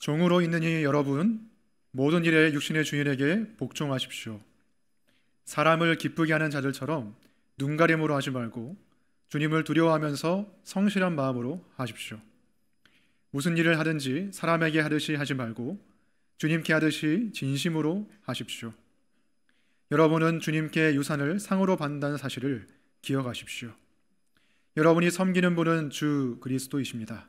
종으로 있는 이 여러분, 모든 일에 육신의 주인에게 복종하십시오. 사람을 기쁘게 하는 자들처럼 눈가림으로 하지 말고 주님을 두려워하면서 성실한 마음으로 하십시오. 무슨 일을 하든지 사람에게 하듯이 하지 말고 주님께 하듯이 진심으로 하십시오. 여러분은 주님께 유산을 상으로 받는다는 사실을 기억하십시오. 여러분이 섬기는 분은 주 그리스도이십니다.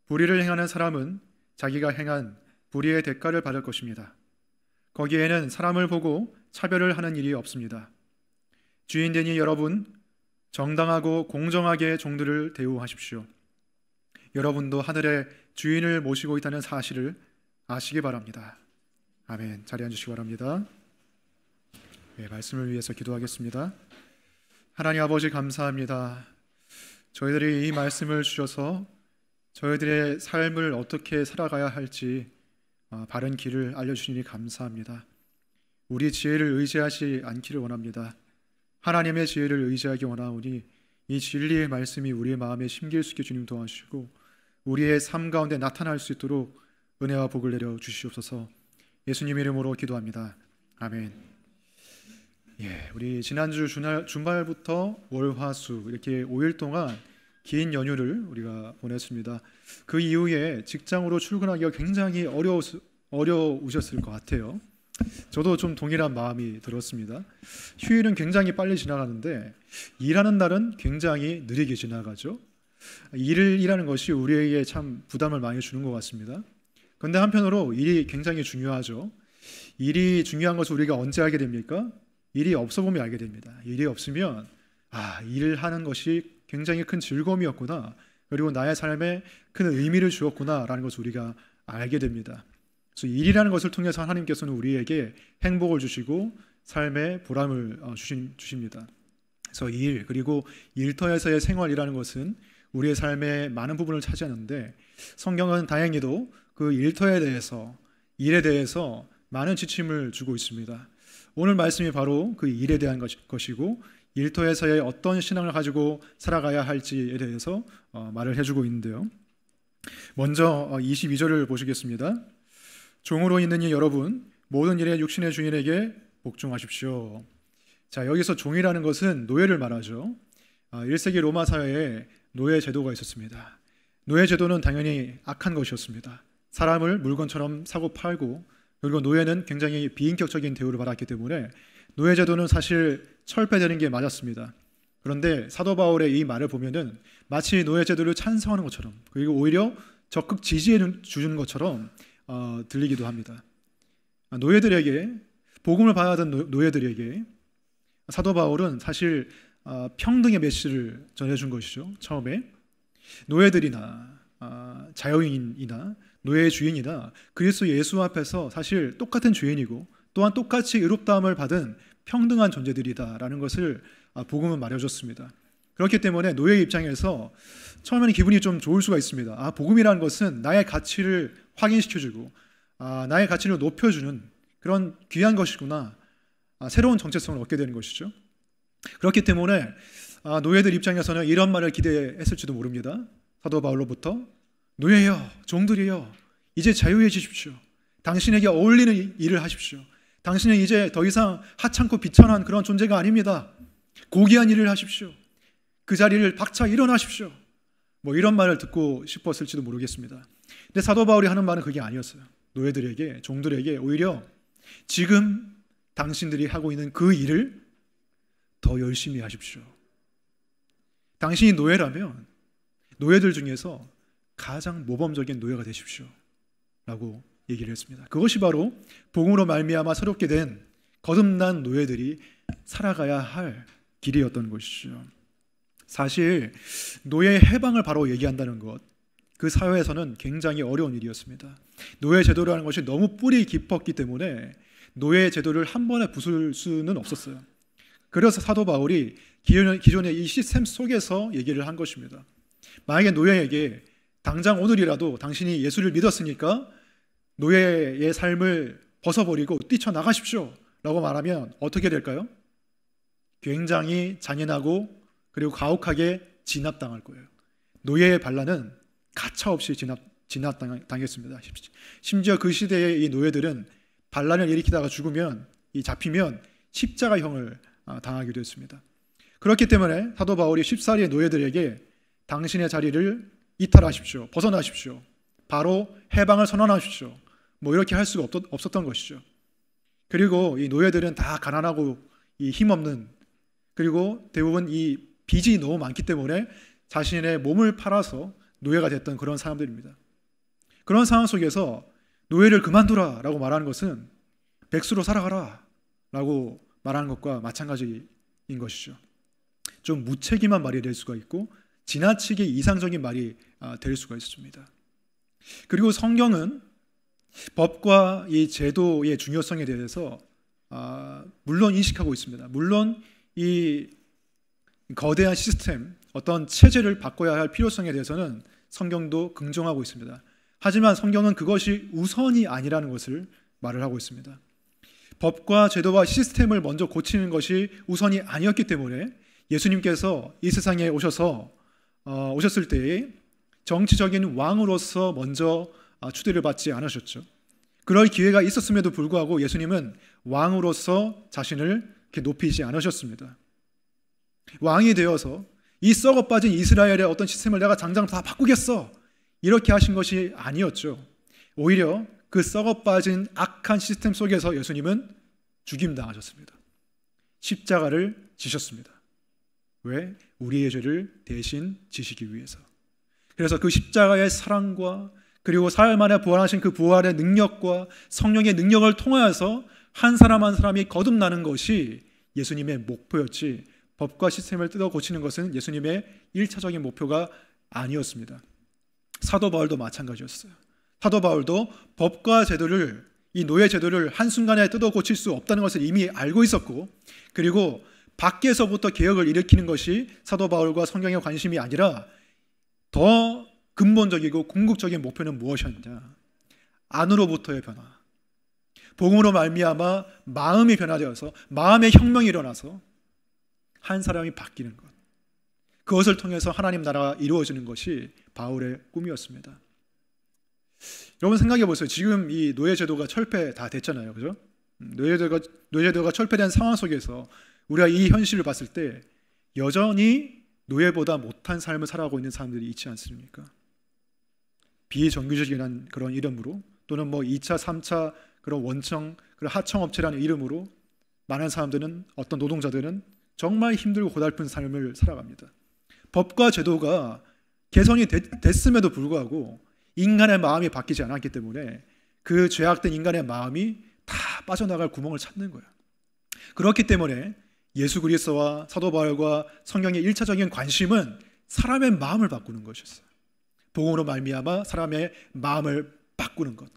불의를 행하는 사람은 자기가 행한 불의의 대가를 받을 것입니다. 거기에는 사람을 보고 차별을 하는 일이 없습니다. 주인되니 여러분, 정당하고 공정하게 종들을 대우하십시오. 여러분도 하늘의 주인을 모시고 있다는 사실을 아시기 바랍니다. 아멘. 자리에 앉으시기 바랍니다. 말씀을 위해서 기도하겠습니다. 하나님 아버지, 감사합니다. 저희들이 이 말씀을 주셔서 저희들의 삶을 어떻게 살아가야 할지 바른 길을 알려주시니 감사합니다. 우리 지혜를 의지하지 않기를 원합니다. 하나님의 지혜를 의지하기 원하오니 이 진리의 말씀이 우리의 마음에 심길 수 있게 주님 도와주시고 우리의 삶 가운데 나타날 수 있도록 은혜와 복을 내려 주시옵소서. 예수님 이름으로 기도합니다. 아멘. 우리 지난주 주말부터 월, 화, 수 이렇게 5일 동안 긴 연휴를 우리가 보냈습니다. 그 이후에 직장으로 출근하기가 굉장히 어려우셨을 것 같아요. 저도 좀 동일한 마음이 들었습니다. 휴일은 굉장히 빨리 지나가는데 일하는 날은 굉장히 느리게 지나가죠. 일이라는 것이 우리에게 참 부담을 많이 주는 것 같습니다. 그런데 한편으로 일이 굉장히 중요하죠. 일이 중요한 것을 우리가 언제 알게 됩니까? 일이 없어 보면 알게 됩니다. 일이 없으면 일을 하는 것이 굉장히 큰 즐거움이었구나, 그리고 나의 삶에 큰 의미를 주었구나 라는 것을 우리가 알게 됩니다. 그래서 일이라는 것을 통해서 하나님께서는 우리에게 행복을 주시고 삶의 보람을 주십니다. 그래서 일, 그리고 일터에서의 생활이라는 것은 우리의 삶의 많은 부분을 차지하는데 성경은 다행히도 그 일터에 대해서, 일에 대해서 많은 지침을 주고 있습니다. 오늘 말씀이 바로 그 일에 대한 것이고 일터에서의 어떤 신앙을 가지고 살아가야 할지에 대해서 말을 해주고 있는데요. 먼저 22절을 보시겠습니다. 종으로 있는 이 여러분, 모든 일에 육신의 주인에게 복종하십시오. 자, 여기서 종이라는 것은 노예를 말하죠. 1세기 로마 사회에 노예 제도가 있었습니다. 노예 제도는 당연히 악한 것이었습니다. 사람을 물건처럼 사고 팔고, 그리고 노예는 굉장히 비인격적인 대우를 받았기 때문에 노예 제도는 사실 철폐되는 게 맞았습니다. 그런데 사도 바울의 이 말을 보면은 마치 노예 제도를 찬성하는 것처럼, 그리고 오히려 적극 지지해 주는 것처럼 들리기도 합니다. 노예들에게, 복음을 받아든 노예들에게 사도 바울은 사실 평등의 메시지를 전해준 것이죠. 처음에 노예들이나 자유인이나 노예의 주인이나 그리스도 예수 앞에서 사실 똑같은 죄인이고 또한 똑같이 의롭다함을 받은 평등한 존재들이다라는 것을 복음은 말해줬습니다. 그렇기 때문에 노예의 입장에서 처음에는 기분이 좀 좋을 수가 있습니다. 복음이라는 것은 나의 가치를 확인시켜주고 나의 가치를 높여주는 그런 귀한 것이구나, 새로운 정체성을 얻게 되는 것이죠. 그렇기 때문에 노예들 입장에서는 이런 말을 기대했을지도 모릅니다. 사도 바울로부터 노예여, 종들이여, 이제 자유해지십시오. 당신에게 어울리는 일을 하십시오. 당신은 이제 더 이상 하찮고 비천한 그런 존재가 아닙니다. 고귀한 일을 하십시오. 그 자리를 박차 일어나십시오. 이런 말을 듣고 싶었을지도 모르겠습니다. 근데 사도 바울이 하는 말은 그게 아니었어요. 노예들에게, 종들에게 오히려 지금 당신들이 하고 있는 그 일을 더 열심히 하십시오. 당신이 노예라면 노예들 중에서 가장 모범적인 노예가 되십시오 라고 얘기를 했습니다. 그것이 바로 복음으로 말미암아 새롭게 된 거듭난 노예들이 살아가야 할 길이었던 것이죠. 사실 노예의 해방을 바로 얘기한다는 것, 그 사회에서는 굉장히 어려운 일이었습니다. 노예 제도라는 것이 너무 뿌리 깊었기 때문에 노예 제도를 한 번에 부술 수는 없었어요. 그래서 사도 바울이 기존의 이 시스템 속에서 얘기를 한 것입니다. 만약에 노예에게 당장 오늘이라도 당신이 예수를 믿었으니까 노예의 삶을 벗어버리고 뛰쳐나가십시오 라고 말하면 어떻게 될까요? 굉장히 잔인하고 그리고 가혹하게 진압당할 거예요. 노예의 반란은 가차없이 진압당했습니다. 심지어 그 시대의 이 노예들은 반란을 일으키다가 죽으면 잡히면 십자가형을 당하기도 했습니다. 그렇기 때문에 사도 바울이 쉽사리의 노예들에게 당신의 자리를 이탈하십시오, 벗어나십시오, 바로 해방을 선언하십시오, 이렇게 할 수가 없었던 것이죠. 그리고 이 노예들은 다 가난하고 이 힘없는, 그리고 대부분 이 빚이 너무 많기 때문에 자신의 몸을 팔아서 노예가 됐던 그런 사람들입니다. 그런 상황 속에서 노예를 그만두라 라고 말하는 것은 백수로 살아가라 라고 말하는 것과 마찬가지인 것이죠. 좀 무책임한 말이 될 수가 있고 지나치게 이상적인 말이 될 수가 있습니다. 그리고 성경은 법과 이 제도의 중요성에 대해서 물론 인식하고 있습니다. 물론 이 거대한 시스템, 어떤 체제를 바꿔야 할 필요성에 대해서는 성경도 긍정하고 있습니다. 하지만 성경은 그것이 우선이 아니라는 것을 말을 하고 있습니다. 법과 제도와 시스템을 먼저 고치는 것이 우선이 아니었기 때문에 예수님께서 이 세상에 오셨을 때에 정치적인 왕으로서 먼저 추대를 받지 않으셨죠. 그럴 기회가 있었음에도 불구하고 예수님은 왕으로서 자신을 이렇게 높이지 않으셨습니다. 왕이 되어서 이 썩어 빠진 이스라엘의 어떤 시스템을 내가 당장 다 바꾸겠어, 이렇게 하신 것이 아니었죠. 오히려 그 썩어 빠진 악한 시스템 속에서 예수님은 죽임당하셨습니다. 십자가를 지셨습니다. 왜? 우리의 죄를 대신 지시기 위해서. 그래서 그 십자가의 사랑과 그리고 사흘 만에 부활하신 그 부활의 능력과 성령의 능력을 통하여서 한 사람 한 사람이 거듭나는 것이 예수님의 목표였지, 법과 시스템을 뜯어 고치는 것은 예수님의 1차적인 목표가 아니었습니다. 사도 바울도 마찬가지였어요. 사도 바울도 법과 제도를, 이 노예 제도를 한순간에 뜯어 고칠 수 없다는 것을 이미 알고 있었고, 그리고 밖에서부터 개혁을 일으키는 것이 사도 바울과 성경의 관심이 아니라 더 근본적이고 궁극적인 목표는 무엇이었냐? 안으로부터의 변화. 복음으로 말미암아 마음이 변화되어서 마음의 혁명이 일어나서 한 사람이 바뀌는 것. 그것을 통해서 하나님 나라가 이루어지는 것이 바울의 꿈이었습니다. 여러분 생각해 보세요. 지금 이 노예 제도가 철폐 다 됐잖아요. 그죠? 노예 제도가 철폐된 상황 속에서 우리가 이 현실을 봤을 때 여전히 노예보다 못한 삶을 살아가고 있는 사람들이 있지 않습니까? 비정규직이라는 그런 이름으로, 또는 2차, 3차 그런 원청, 그런 하청업체라는 이름으로 많은 사람들은, 어떤 노동자들은 정말 힘들고 고달픈 삶을 살아갑니다. 법과 제도가 개선이 됐음에도 불구하고 인간의 마음이 바뀌지 않았기 때문에 그 죄악된 인간의 마음이 다 빠져나갈 구멍을 찾는 거예요. 그렇기 때문에 예수 그리스도와 사도 바울과 성경의 1차적인 관심은 사람의 마음을 바꾸는 것이었어요. 복음으로 말미암아 사람의 마음을 바꾸는 것.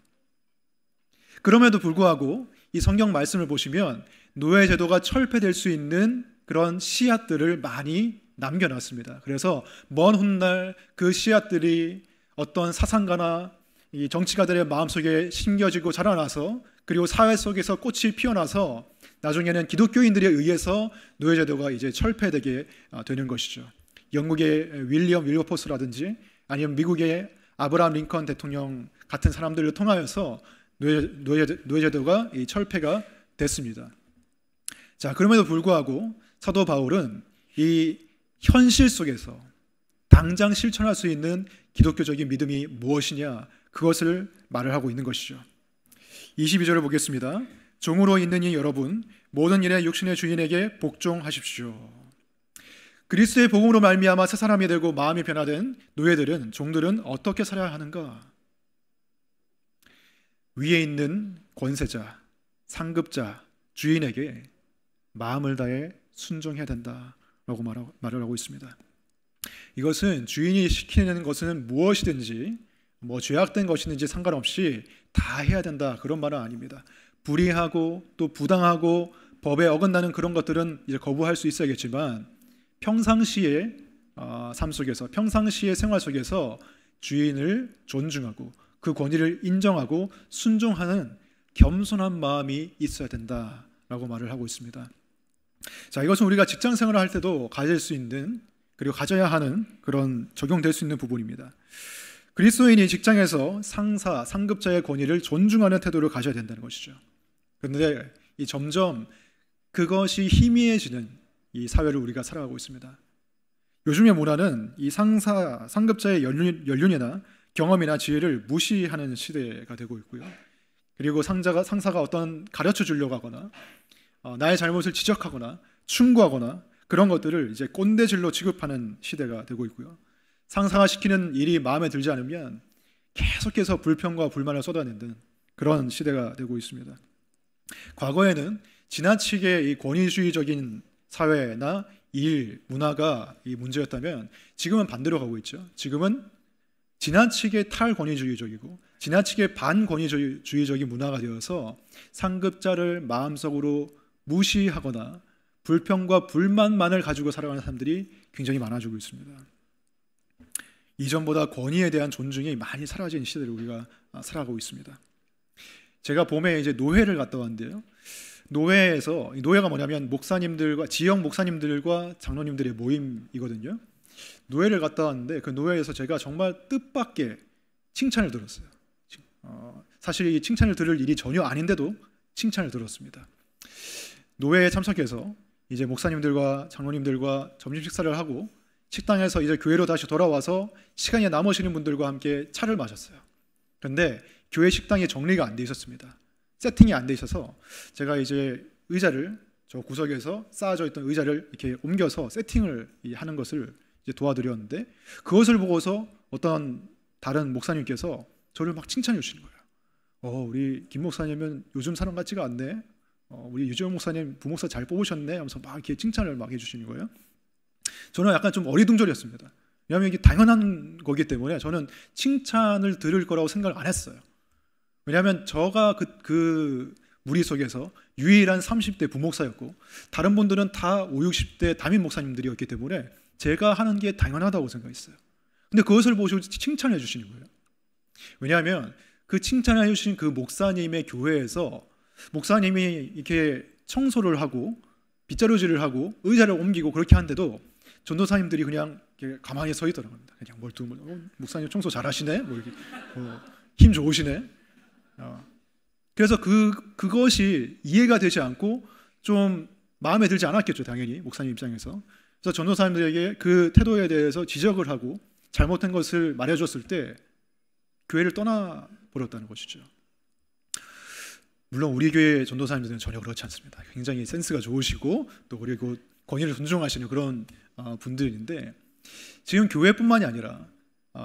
그럼에도 불구하고 이 성경 말씀을 보시면 노예 제도가 철폐될 수 있는 그런 씨앗들을 많이 남겨놨습니다. 그래서 먼 훗날 그 씨앗들이 어떤 사상가나 이 정치가들의 마음속에 심겨지고 자라나서, 그리고 사회 속에서 꽃이 피어나서 나중에는 기독교인들에 의해서 노예 제도가 이제 철폐되게 되는 것이죠. 영국의 윌리엄 윌버포스라든지 아니면 미국의 아브라함 링컨 대통령 같은 사람들을 통하여서 노예 제도가 이 철폐가 됐습니다. 자, 그럼에도 불구하고 사도 바울은 이 현실 속에서 당장 실천할 수 있는 기독교적인 믿음이 무엇이냐, 그것을 말을 하고 있는 것이죠. 22절을 보겠습니다. 종으로 있는 이 여러분 모든 일에 육신의 주인에게 복종하십시오. 그리스도의 복음으로 말미암아 새 사람이 되고 마음이 변화된 노예들은, 종들은 어떻게 살아야 하는가? 위에 있는 권세자, 상급자, 주인에게 마음을 다해 순종해야 된다라고 말을 하고 있습니다. 이것은 주인이 시키는 것은 무엇이든지 죄악된 것이든지 상관없이 다 해야 된다, 그런 말은 아닙니다. 불의하고 또 부당하고 법에 어긋나는 그런 것들은 이제 거부할 수 있어야겠지만 평상시의 삶 속에서, 평상시의 생활 속에서 주인을 존중하고 그 권위를 인정하고 순종하는 겸손한 마음이 있어야 된다라고 말을 하고 있습니다. 자, 이것은 우리가 직장 생활을 할 때도 가질 수 있는, 그리고 가져야 하는 그런 적용될 수 있는 부분입니다. 그리스도인이 직장에서 상사, 상급자의 권위를 존중하는 태도를 가져야 된다는 것이죠. 그런데 점점 그것이 희미해지는 이 사회를 우리가 살아가고 있습니다. 요즘의 문화는 이 상사, 상급자의 연륜이나 경험이나 지혜를 무시하는 시대가 되고 있고요. 그리고 상사가 어떤 가르쳐 주려고 하거나 나의 잘못을 지적하거나 충고하거나 그런 것들을 이제 꼰대질로 취급하는 시대가 되고 있고요. 상사가 시키는 일이 마음에 들지 않으면 계속해서 불평과 불만을 쏟아내는 그런 시대가 되고 있습니다. 과거에는 지나치게 이 권위주의적인 사회나 일, 문화가 이 문제였다면 지금은 반대로 가고 있죠. 지금은 지나치게 탈권위주의적이고 지나치게 반권위주의적인 문화가 되어서 상급자를 마음속으로 무시하거나 불평과 불만만을 가지고 살아가는 사람들이 굉장히 많아지고 있습니다. 이전보다 권위에 대한 존중이 많이 사라진 시대를 우리가 살아가고 있습니다. 제가 봄에 이제 노회를 갔다 왔는데요. 노회가 뭐냐면 목사님들과 지역 목사님들과 장로님들의 모임이거든요. 노회를 갔다 왔는데 그 노회에서 제가 정말 뜻밖의 칭찬을 들었어요. 사실 이 칭찬을 들을 일이 전혀 아닌데도 칭찬을 들었습니다. 노회에 참석해서 이제 목사님들과 장로님들과 점심 식사를 하고 식당에서 이제 교회로 다시 돌아와서 시간이 남으시는 분들과 함께 차를 마셨어요. 그런데 교회 식당이 정리가 안 돼 있었습니다. 세팅이 안 돼 있어서 제가 이제 의자를 저 구석에서 쌓아져 있던 의자를 이렇게 옮겨서 세팅을 하는 것을 이제 도와드렸는데 그것을 보고서 어떤 다른 목사님께서 저를 막 칭찬해 주시는 거예요. 우리 김 목사님은 요즘 사람 같지가 않네. 우리 유지영 목사님 부목사 잘 뽑으셨네 하면서 막 이렇게 칭찬을 막 해주시는 거예요. 저는 약간 좀 어리둥절이었습니다. 왜냐하면 이게 당연한 거기 때문에 저는 칭찬을 들을 거라고 생각을 안 했어요. 왜냐하면 저가 그 무리 속에서 유일한 30대 부목사였고 다른 분들은 다 50, 60대 담임 목사님들이었기 때문에 제가 하는 게 당연하다고 생각했어요. 근데 그것을 보시고 칭찬해 주시는 거예요. 왜냐하면 그 칭찬해 주신 그 목사님의 교회에서 목사님이 이렇게 청소를 하고 빗자루질을 하고 의자를 옮기고 그렇게 하는데도 전도사님들이 그냥 이렇게 가만히 서 있더라고요. 그냥 목사님 청소 잘하시네, 뭐 이렇게 힘 좋으시네. 그래서 그것이 이해가 되지 않고 좀 마음에 들지 않았겠죠, 당연히 목사님 입장에서. 그래서 전도사님들에게 그 태도에 대해서 지적을 하고 잘못된 것을 말해줬을 때 교회를 떠나 버렸다는 것이죠. 물론 우리 교회 전도사님들은 전혀 그렇지 않습니다. 굉장히 센스가 좋으시고 또 그리고 권위를 존중하시는 그런 분들인데 지금 교회뿐만이 아니라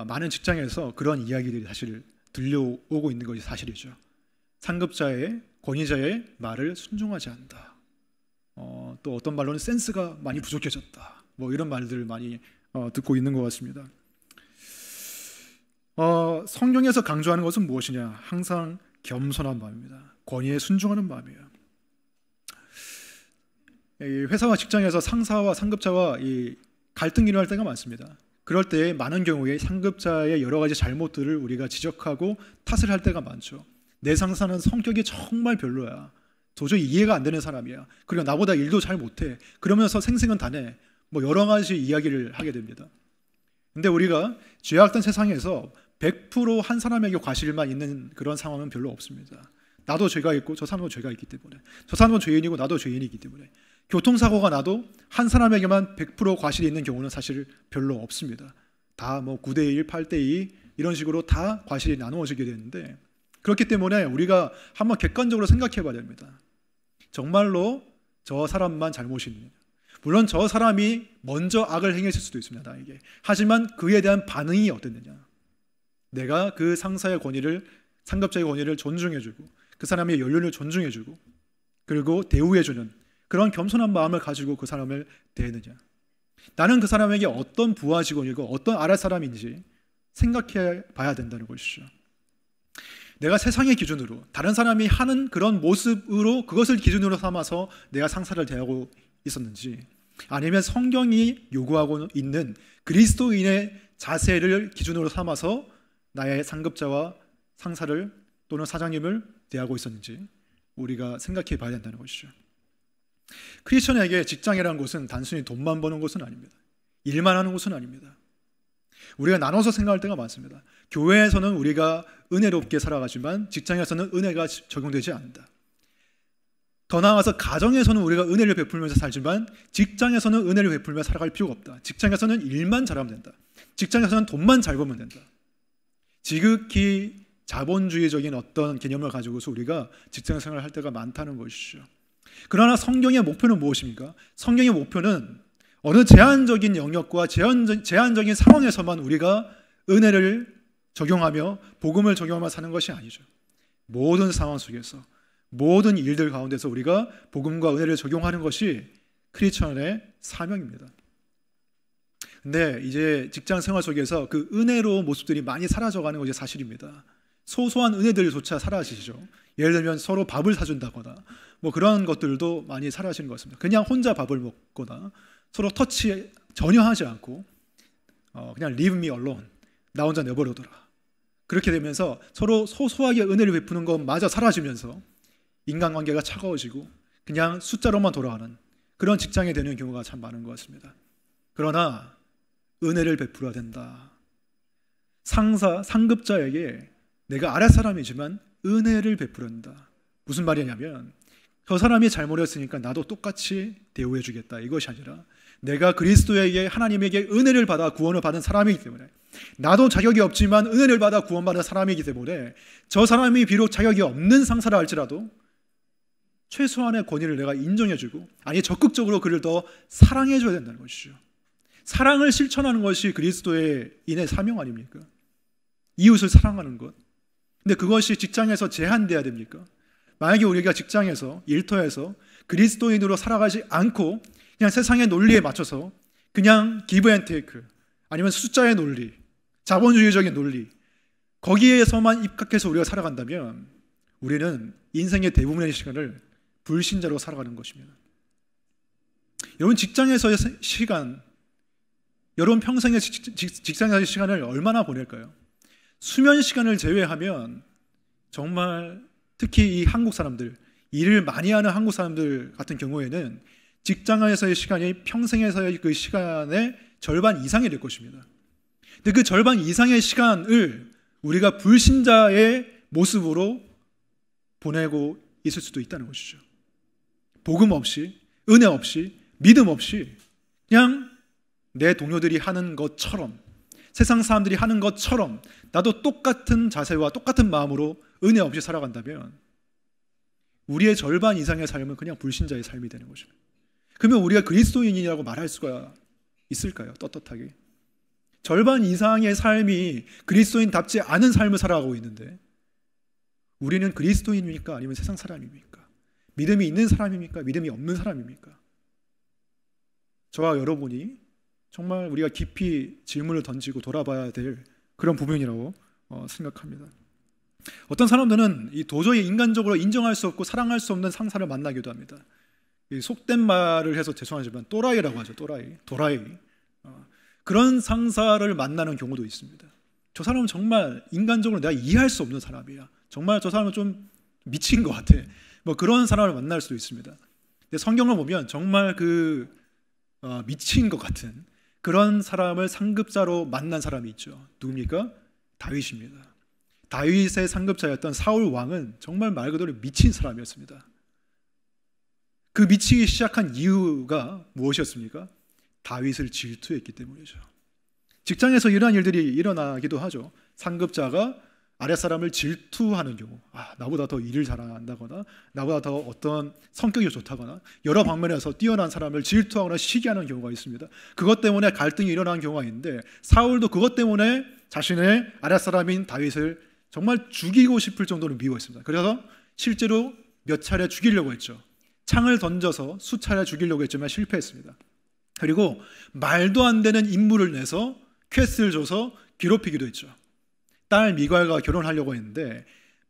많은 직장에서 그런 이야기들이 사실 들려오고 있는 것이 사실이죠. 상급자의 권위자의 말을 순종하지 않는다. 또 어떤 말로는 센스가 많이 부족해졌다. 뭐 이런 말들을 많이 듣고 있는 것 같습니다. 성경에서 강조하는 것은 무엇이냐? 항상 겸손한 마음입니다. 권위에 순종하는 마음이에요. 회사와 직장에서 상사와 상급자와 갈등이 일어날 때가 많습니다. 그럴 때 많은 경우에 상급자의 여러 가지 잘못들을 우리가 지적하고 탓을 할 때가 많죠. 내 상사는 성격이 정말 별로야. 도저히 이해가 안 되는 사람이야. 그리고 나보다 일도 잘 못해. 그러면서 생생은 다내. 뭐 여러 가지 이야기를 하게 됩니다. 근데 우리가 죄악된 세상에서 100% 한 사람에게 과실만 있는 그런 상황은 별로 없습니다. 나도 죄가 있고 저 사람도 죄가 있기 때문에, 저 사람은 죄인이고 나도 죄인이기 때문에 교통사고가 나도 한 사람에게만 100% 과실이 있는 경우는 사실 별로 없습니다. 다 뭐 9대1, 8대2 이런 식으로 다 과실이 나누어지게 되는데 그렇기 때문에 우리가 한번 객관적으로 생각해 봐야 됩니다. 정말로 저 사람만 잘못이 있느냐. 물론 저 사람이 먼저 악을 행했을 수도 있습니다, 나에게. 하지만 그에 대한 반응이 어땠느냐. 내가 그 상사의 권위를, 상급자의 권위를 존중해주고 그 사람의 연륜을 존중해주고 그리고 대우해주는 그런 겸손한 마음을 가지고 그 사람을 대했느냐. 나는 그 사람에게 어떤 부하 직원이고 어떤 아랫 사람인지 생각해 봐야 된다는 것이죠. 내가 세상의 기준으로 다른 사람이 하는 그런 모습으로 그것을 기준으로 삼아서 내가 상사를 대하고 있었는지 아니면 성경이 요구하고 있는 그리스도인의 자세를 기준으로 삼아서 나의 상급자와 상사를 또는 사장님을 대하고 있었는지 우리가 생각해 봐야 된다는 것이죠. 크리스천에게 직장이라는 것은 단순히 돈만 버는 것은 아닙니다. 일만 하는 것은 아닙니다. 우리가 나눠서 생각할 때가 많습니다. 교회에서는 우리가 은혜롭게 살아가지만 직장에서는 은혜가 적용되지 않는다. 더 나아가서 가정에서는 우리가 은혜를 베풀면서 살지만 직장에서는 은혜를 베풀며 살아갈 필요가 없다. 직장에서는 일만 잘하면 된다. 직장에서는 돈만 잘 벌면 된다. 지극히 자본주의적인 어떤 개념을 가지고서 우리가 직장 생활을 할 때가 많다는 것이죠. 그러나 성경의 목표는 무엇입니까? 성경의 목표는 어느 제한적인 영역과 제한적인 상황에서만 우리가 은혜를 적용하며 복음을 적용하며 사는 것이 아니죠. 모든 상황 속에서, 모든 일들 가운데서 우리가 복음과 은혜를 적용하는 것이 크리스천의 사명입니다. 근데 이제 직장 생활 속에서 그 은혜로운 모습들이 많이 사라져가는 것이 사실입니다. 소소한 은혜들조차 사라지죠. 예를 들면 서로 밥을 사준다거나 뭐 그런 것들도 많이 사라지는 것 같습니다. 그냥 혼자 밥을 먹거나 서로 터치 전혀 하지 않고 그냥 leave me alone, 나 혼자 내버려둬라. 그렇게 되면서 서로 소소하게 은혜를 베푸는 것마저 사라지면서 인간관계가 차가워지고 그냥 숫자로만 돌아가는 그런 직장이 되는 경우가 참 많은 것 같습니다. 그러나 은혜를 베풀어야 된다. 상급자에게 내가 아랫사람이지만 은혜를 베풀어야 한다. 무슨 말이냐면 저 사람이 잘못했으니까 나도 똑같이 대우해 주겠다, 이것이 아니라 내가 그리스도에게, 하나님에게 은혜를 받아 구원을 받은 사람이기 때문에, 나도 자격이 없지만 은혜를 받아 구원받은 사람이기 때문에 저 사람이 비록 자격이 없는 상사라 할지라도 최소한의 권위를 내가 인정해주고, 아니 적극적으로 그를 더 사랑해줘야 된다는 것이죠. 사랑을 실천하는 것이 그리스도의 인의 사명 아닙니까? 이웃을 사랑하는 것. 근데 그것이 직장에서 제한돼야 됩니까? 만약에 우리가 직장에서, 일터에서 그리스도인으로 살아가지 않고 그냥 세상의 논리에 맞춰서 그냥 give and take, 아니면 숫자의 논리, 자본주의적인 논리, 거기에서만 입각해서 우리가 살아간다면 우리는 인생의 대부분의 시간을 불신자로 살아가는 것입니다. 여러분, 직장에서의 시간, 여러분 평생의 직장에서의 시간을 얼마나 보낼까요? 수면 시간을 제외하면 정말 특히 이 한국 사람들, 일을 많이 하는 한국 사람들 같은 경우에는 직장에서의 시간이 평생에서의 그 시간의 절반 이상이 될 것입니다. 근데 그 절반 이상의 시간을 우리가 불신자의 모습으로 보내고 있을 수도 있다는 것이죠. 복음 없이, 은혜 없이, 믿음 없이 그냥 내 동료들이 하는 것처럼, 세상 사람들이 하는 것처럼 나도 똑같은 자세와 똑같은 마음으로 은혜 없이 살아간다면 우리의 절반 이상의 삶은 그냥 불신자의 삶이 되는 것입니다. 그러면 우리가 그리스도인이라고 말할 수가 있을까요? 떳떳하게. 절반 이상의 삶이 그리스도인답지 않은 삶을 살아가고 있는데 우리는 그리스도인입니까? 아니면 세상 사람입니까? 믿음이 있는 사람입니까? 믿음이 없는 사람입니까? 저와 여러분이 정말 우리가 깊이 질문을 던지고 돌아봐야 될 그런 부분이라고 생각합니다. 어떤 사람들은 도저히 인간적으로 인정할 수 없고 사랑할 수 없는 상사를 만나기도 합니다. 속된 말을 해서 죄송하지만 또라이라고 하죠. 도라이. 그런 상사를 만나는 경우도 있습니다. 저 사람은 정말 인간적으로 내가 이해할 수 없는 사람이야. 정말 저 사람은 좀 미친 것 같아. 뭐 그런 사람을 만날 수도 있습니다. 근데 성경을 보면 정말 미친 것 같은 그런 사람을 상급자로 만난 사람이 있죠. 누굽니까? 다윗입니다. 다윗의 상급자였던 사울 왕은 정말 말 그대로 미친 사람이었습니다. 그 미치기 시작한 이유가 무엇이었습니까? 다윗을 질투했기 때문이죠. 직장에서 이러한 일들이 일어나기도 하죠. 상급자가 아랫사람을 질투하는 경우, 나보다 더 일을 잘한다거나 나보다 더 어떤 성격이 좋다거나 여러 방면에서 뛰어난 사람을 질투하거나 시기하는 경우가 있습니다. 그것 때문에 갈등이 일어나는 경우가 있는데 사울도 그것 때문에 자신의 아랫사람인 다윗을 정말 죽이고 싶을 정도로 미워했습니다. 그래서 실제로 몇 차례 죽이려고 했죠. 창을 던져서 수차례 죽이려고 했지만 실패했습니다. 그리고 말도 안 되는 임무를 내서 퀘스트를 줘서 괴롭히기도 했죠. 딸 미갈과 결혼하려고 했는데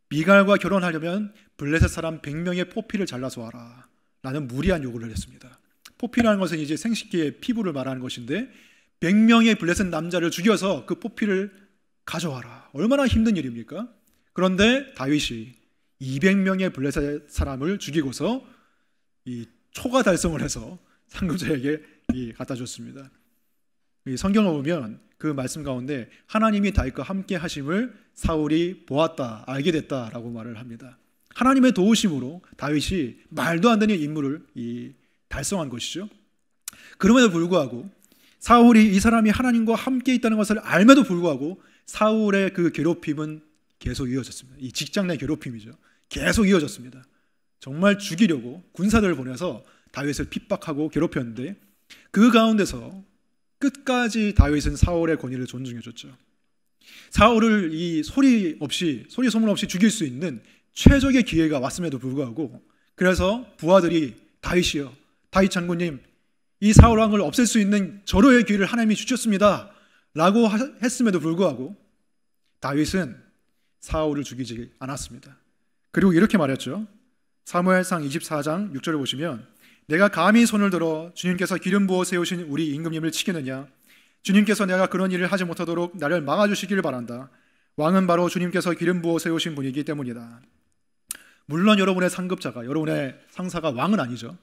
미갈과 결혼하려면 블레셋 사람 100명의 포피를 잘라서 와라 라는 무리한 요구를 했습니다. 포피라는 것은 이제 생식기의 피부를 말하는 것인데 100명의 블레셋 남자를 죽여서 그 포피를 가져와라. 얼마나 힘든 일입니까? 그런데 다윗이 200명의 블레셋 사람을 죽이고서 이 초과 달성을 해서 상급자에게 갖다 줬습니다. 이 성경을 보면 그 말씀 가운데 하나님이 다윗과 함께 하심을 사울이 보았다, 알게 됐다라고 말을 합니다. 하나님의 도우심으로 다윗이 말도 안 되는 임무를 달성한 것이죠. 그럼에도 불구하고 사울이 이 사람이 하나님과 함께 있다는 것을 알면도 불구하고 사울의 그 괴롭힘은 계속 이어졌습니다. 이 직장 내 괴롭힘이죠. 계속 이어졌습니다. 정말 죽이려고 군사들을 보내서 다윗을 핍박하고 괴롭혔는데 그 가운데서 끝까지 다윗은 사울의 권위를 존중해줬죠. 사울을 이 소리 소문 없이 죽일 수 있는 최적의 기회가 왔음에도 불구하고 그래서 부하들이 다윗이여, 다윗 장군님, 이 사울 왕을 없앨 수 있는 절호의 기회를 하나님이 주셨습니다 라고 했음에도 불구하고 다윗은 사울을 죽이지 않았습니다. 그리고 이렇게 말했죠. 사무엘상 24장 6절을 보시면 내가 감히 손을 들어 주님께서 기름 부어 세우신 우리 임금님을 치겠느냐? 주님께서 내가 그런 일을 하지 못하도록 나를 막아주시기를 바란다. 왕은 바로 주님께서 기름 부어 세우신 분이기 때문이다. 물론 여러분의 상급자가, 여러분의 상사가 왕은 아니죠.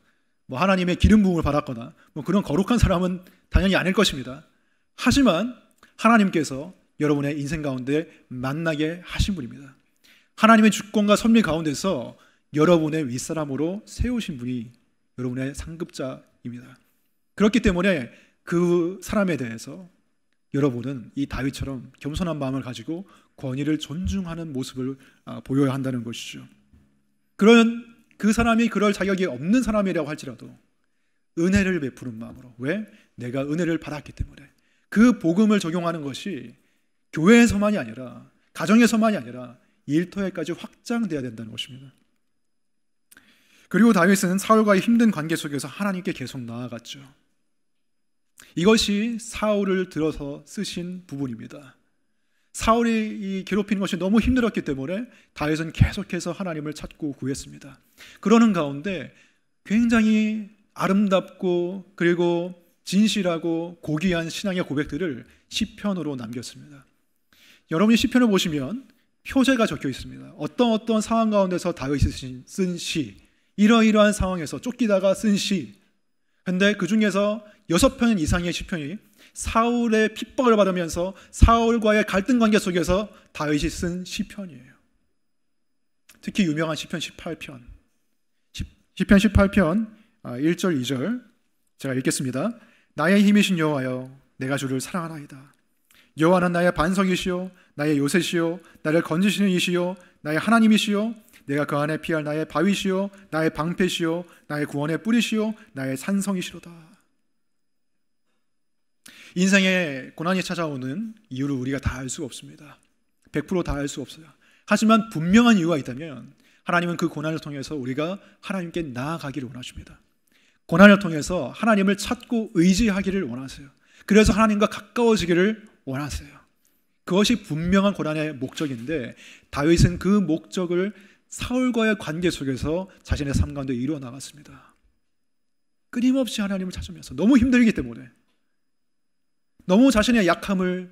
뭐 하나님의 기름 부음을 받았거나 뭐 그런 거룩한 사람은 당연히 아닐 것입니다. 하지만 하나님께서 여러분의 인생 가운데 만나게 하신 분입니다. 하나님의 주권과 섭리 가운데서 여러분의 윗사람으로 세우신 분이 여러분의 상급자입니다. 그렇기 때문에 그 사람에 대해서 여러분은 이 다윗처럼 겸손한 마음을 가지고 권위를 존중하는 모습을 보여야 한다는 것이죠. 그런 그 사람이 그럴 자격이 없는 사람이라고 할지라도 은혜를 베푸는 마음으로, 왜? 내가 은혜를 받았기 때문에 그 복음을 적용하는 것이 교회에서만이 아니라 가정에서만이 아니라 일터에까지 확장돼야 된다는 것입니다. 그리고 다윗은 사울과의 힘든 관계 속에서 하나님께 계속 나아갔죠. 이것이 사울을 들어서 쓰신 부분입니다. 사울이 이 괴롭히는 것이 너무 힘들었기 때문에 다윗은 계속해서 하나님을 찾고 구했습니다. 그러는 가운데 굉장히 아름답고 그리고 진실하고 고귀한 신앙의 고백들을 시편으로 남겼습니다. 여러분이 시편을 보시면 표제가 적혀 있습니다. 어떤 상황 가운데서 다윗이 쓴 시, 이러이러한 상황에서 쫓기다가 쓴 시. 근데 그 중에서 6편 이상의 시편이 사울의 핍박을 받으면서 사울과의 갈등 관계 속에서 다윗이 쓴 시편이에요. 특히 유명한 시편 18편. 시편 18편 1절 2절 제가 읽겠습니다. 나의 힘이신 여호와여, 내가 주를 사랑하나이다. 여호와는 나의 반석이시요 나의 요새시요 나를 건지시는 이시요 나의 하나님이시요 내가 그 안에 피할 나의 바위시요 나의 방패시요 나의 구원의 뿌리시요 나의 산성이시로다. 인생에 고난이 찾아오는 이유를 우리가 다 알 수가 없습니다. 100% 다 알 수 없어요. 하지만 분명한 이유가 있다면 하나님은 그 고난을 통해서 우리가 하나님께 나아가기를 원하십니다. 고난을 통해서 하나님을 찾고 의지하기를 원하세요. 그래서 하나님과 가까워지기를 원하세요. 그것이 분명한 고난의 목적인데 다윗은 그 목적을 사울과의 관계 속에서 자신의 삶 가운데 이루어 나갔습니다. 끊임없이 하나님을 찾으면서 너무 힘들기 때문에, 너무 자신의 약함을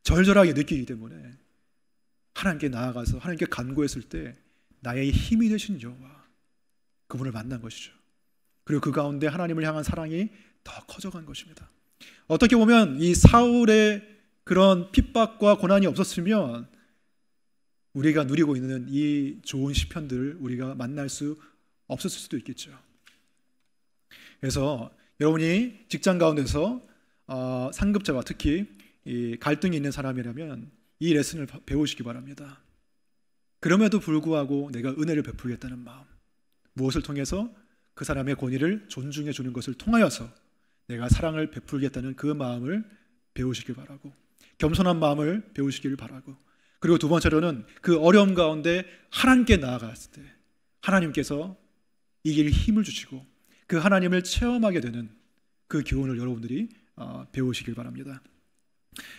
절절하게 느끼기 때문에 하나님께 나아가서 하나님께 간구했을 때 나의 힘이 되신 여호와, 그분을 만난 것이죠. 그리고 그 가운데 하나님을 향한 사랑이 더 커져간 것입니다. 어떻게 보면 이 사울의 그런 핍박과 고난이 없었으면 우리가 누리고 있는 이 좋은 시편들을 우리가 만날 수 없었을 수도 있겠죠. 그래서 여러분이 직장 가운데서 상급자와 특히 이 갈등이 있는 사람이라면 이 레슨을 배우시기 바랍니다. 그럼에도 불구하고 내가 은혜를 베풀겠다는 마음, 무엇을 통해서? 그 사람의 권위를 존중해 주는 것을 통하여서 내가 사랑을 베풀겠다는 그 마음을 배우시길 바라고, 겸손한 마음을 배우시길 바라고, 그리고 두 번째로는 그 어려움 가운데 하나님께 나아갔을 때 하나님께서 이길 힘을 주시고 그 하나님을 체험하게 되는 그 교훈을 여러분들이 배우시길 바랍니다.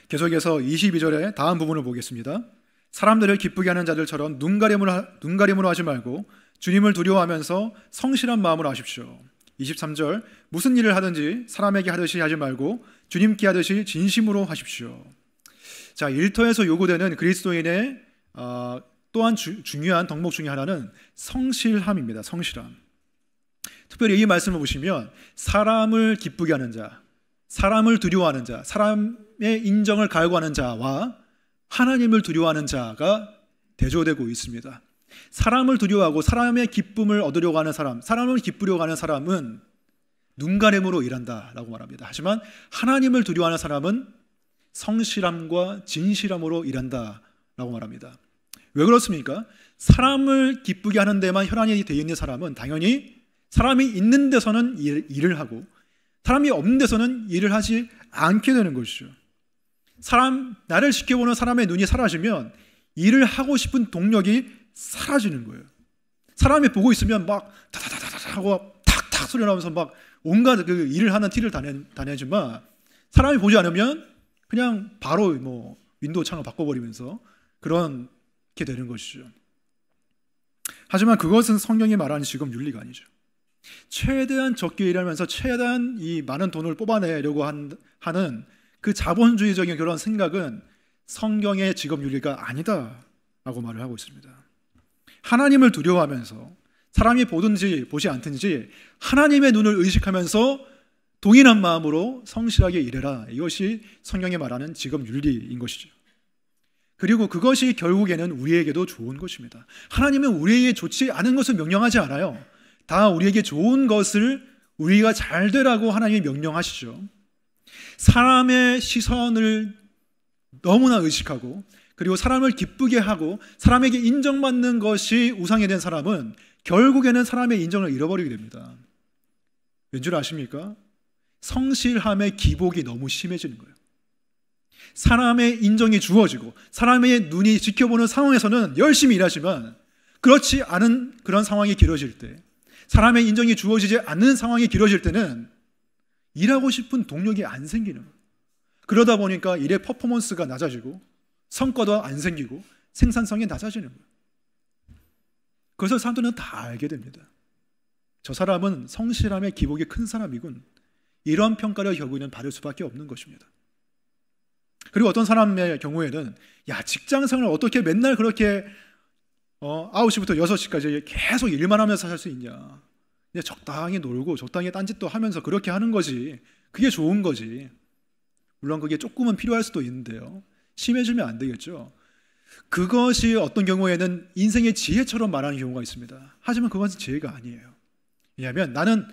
계속해서 22절의 다음 부분을 보겠습니다. 사람들을 기쁘게 하는 자들처럼 눈가림으로 하지 말고 주님을 두려워하면서 성실한 마음으로 하십시오. 23절 무슨 일을 하든지 사람에게 하듯이 하지 말고 주님께 하듯이 진심으로 하십시오. 자, 일터에서 요구되는 그리스도인의 또한 중요한 덕목 중에 하나는 성실함입니다. 성실함. 특별히 이 말씀을 보시면 사람을 기쁘게 하는 자, 사람을 두려워하는 자, 사람의 인정을 갈구하는 자와 하나님을 두려워하는 자가 대조되고 있습니다. 사람을 두려워하고 사람의 기쁨을 얻으려고 하는 사람, 사람을 기쁘려고 하는 사람은 눈가림으로 일한다라고 말합니다. 하지만 하나님을 두려워하는 사람은 성실함과 진실함으로 일한다라고 말합니다. 왜 그렇습니까? 사람을 기쁘게 하는 데만 혈안이 되어 있는 사람은 당연히 사람이 있는 데서는 일을 하고 사람이 없는 데서는 일을 하지 않게 되는 것이죠. 나를 지켜보는 사람의 눈이 사라지면 일을 하고 싶은 동력이 사라지는 거예요. 사람이 보고 있으면 막 다다다다다 하고 탁탁 소리 나면서 막 온갖 그 일을 하는 티를 다내지만 사람이 보지 않으면 그냥 바로 뭐 윈도우 창을 바꿔버리면서 그렇게 되는 것이죠. 하지만 그것은 성경이 말하는 지금 윤리가 아니죠. 최대한 적게 일하면서 최대한 이 많은 돈을 뽑아내려고 하는 그 자본주의적인 그런 생각은 성경의 직업 윤리가 아니다라고 말을 하고 있습니다. 하나님을 두려워하면서 사람이 보든지 보지 않든지 하나님의 눈을 의식하면서 동일한 마음으로 성실하게 일해라. 이것이 성경이 말하는 직업 윤리인 것이죠. 그리고 그것이 결국에는 우리에게도 좋은 것입니다. 하나님은 우리에게 좋지 않은 것을 명령하지 않아요. 다 우리에게 좋은 것을 우리가 잘 되라고 하나님이 명령하시죠. 사람의 시선을 너무나 의식하고 그리고 사람을 기쁘게 하고 사람에게 인정받는 것이 우상이 된 사람은 결국에는 사람의 인정을 잃어버리게 됩니다. 왠 줄 아십니까? 성실함의 기복이 너무 심해지는 거예요. 사람의 인정이 주어지고 사람의 눈이 지켜보는 상황에서는 열심히 일하지만 그렇지 않은 그런 상황이 길어질 때, 사람의 인정이 주어지지 않는 상황이 길어질 때는 일하고 싶은 동력이 안 생기는 거예요. 그러다 보니까 일의 퍼포먼스가 낮아지고 성과도 안 생기고 생산성이 낮아지는 거예요. 그래서 사람들은 다 알게 됩니다. 저 사람은 성실함의 기복이 큰 사람이군. 이런 평가를 결국에는 받을 수밖에 없는 것입니다. 그리고 어떤 사람의 경우에는 야, 직장생활을 어떻게 맨날 그렇게 9시부터 6시까지 계속 일만 하면서 살 수 있냐. 그냥 적당히 놀고 적당히 딴짓도 하면서 그렇게 하는 거지. 그게 좋은 거지. 물론 그게 조금은 필요할 수도 있는데요. 심해지면 안 되겠죠. 그것이 어떤 경우에는 인생의 지혜처럼 말하는 경우가 있습니다. 하지만 그것은 지혜가 아니에요. 왜냐하면 나는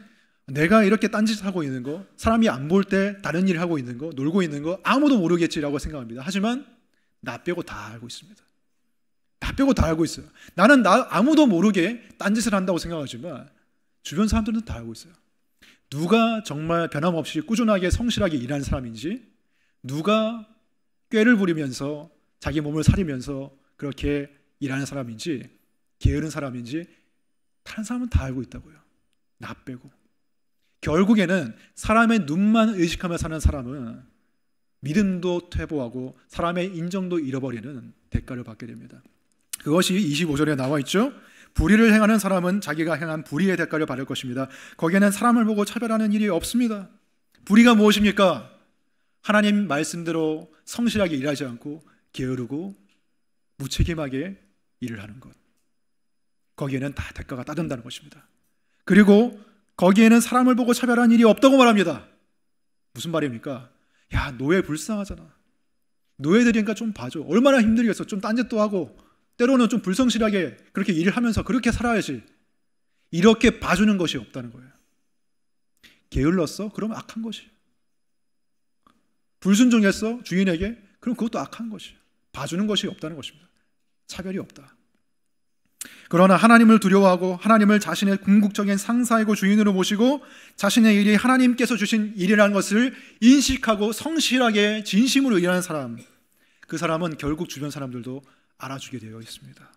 내가 이렇게 딴짓하고 있는 거, 사람이 안 볼 때 다른 일을 하고 있는 거, 놀고 있는 거 아무도 모르겠지라고 생각합니다. 하지만 나 빼고 다 알고 있습니다. 나 빼고 다 알고 있어요. 나는 아무도 모르게 딴짓을 한다고 생각하지만 주변 사람들은 다 알고 있어요. 누가 정말 변함없이 꾸준하게 성실하게 일하는 사람인지, 누가 꾀를 부리면서 자기 몸을 사리면서 그렇게 일하는 사람인지, 게으른 사람인지 다른 사람은 다 알고 있다고요. 나 빼고. 결국에는 사람의 눈만 의식하며 사는 사람은 믿음도 퇴보하고 사람의 인정도 잃어버리는 대가를 받게 됩니다. 그것이 25절에 나와 있죠. 불의를 행하는 사람은 자기가 행한 불의의 대가를 받을 것입니다. 거기에는 사람을 보고 차별하는 일이 없습니다. 불의가 무엇입니까? 하나님 말씀대로 성실하게 일하지 않고 게으르고 무책임하게 일을 하는 것. 거기에는 다 대가가 따른다는 것입니다. 그리고 거기에는 사람을 보고 차별하는 일이 없다고 말합니다. 무슨 말입니까? 야, 노예 불쌍하잖아. 노예들이니까 좀 봐줘. 얼마나 힘들겠어. 좀 딴짓도 하고 때로는 좀 불성실하게 그렇게 일을 하면서 그렇게 살아야지. 이렇게 봐주는 것이 없다는 거예요. 게을렀어? 그럼 악한 것이에요. 불순종했어? 주인에게? 그럼 그것도 악한 것이에요. 봐주는 것이 없다는 것입니다. 차별이 없다. 그러나 하나님을 두려워하고 하나님을 자신의 궁극적인 상사이고 주인으로 모시고 자신의 일이 하나님께서 주신 일이라는 것을 인식하고 성실하게 진심으로 일하는 사람, 그 사람은 결국 주변 사람들도 알아주게 되어 있습니다.